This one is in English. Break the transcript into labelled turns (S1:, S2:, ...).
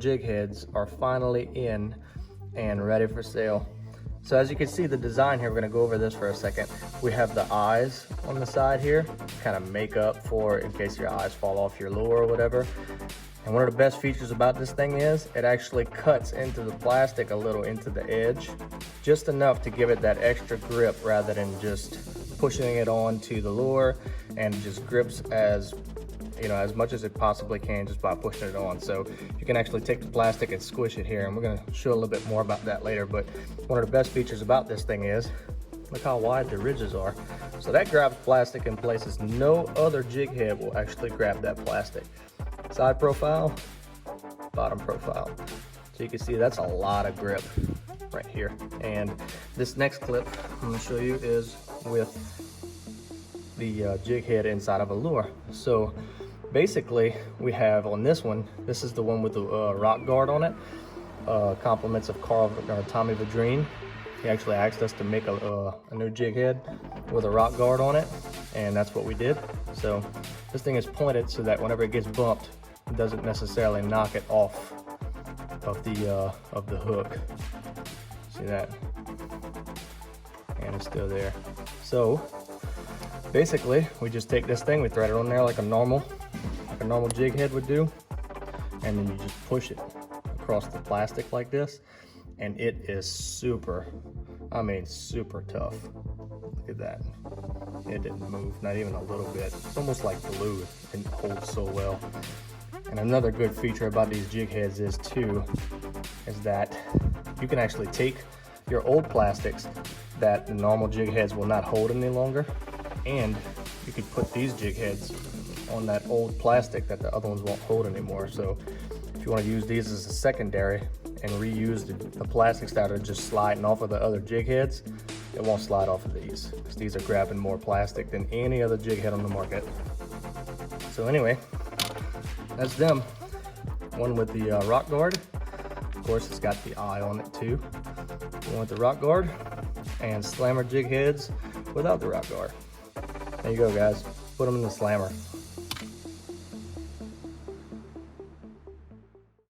S1: jig heads are finally in and ready for sale. So as you can see the design here, we're gonna go over this for a second. We have the eyes on the side here, kind of make up for in case your eyes fall off your lure or whatever. And one of the best features about this thing is it actually cuts into the plastic a little into the edge, just enough to give it that extra grip rather than just pushing it onto the lure, and just grips as much as it possibly can just by pushing it on. So you can actually take the plastic and squish it here, and we're gonna show a little bit more about that later. But one of the best features about this thing is, look how wide the ridges are. So that grabs plastic in places no other jig head will actually grab that plastic. Side profile, bottom profile. So you can see that's a lot of grip right here. And this next clip I'm gonna show you is with the jig head inside of a lure. So basically we have on this one, this is the one with the rockguard on it. Compliments of Tommy Vadrine. He actually asked us to make a new jig head with a rockguard on it, and that's what we did. So this thing is pointed so that whenever it gets bumped, it doesn't necessarily knock it off of the hook. See that? And it's still there. So basically we just take this thing, we thread it on there like a normal jig head would do, and then you just push it across the plastic like this, and it is super tough. Look at that. It didn't move, not even a little bit. It's almost like glue. It holds so well. And another good feature about these jig heads is that you can actually take your old plastics that the normal jig heads will not hold any longer, and you could put these jig heads on that old plastic that the other ones won't hold anymore. So if you want to use these as a secondary and reuse the plastics that are just sliding off of the other jig heads, it won't slide off of these, because these are grabbing more plastic than any other jig head on the market. So anyway, that's them. One with the rock guard. Of course, it's got the eye on it too. One with the rock guard, and slammer jig heads without the rock guard. There you go, guys. Put them in the slammer.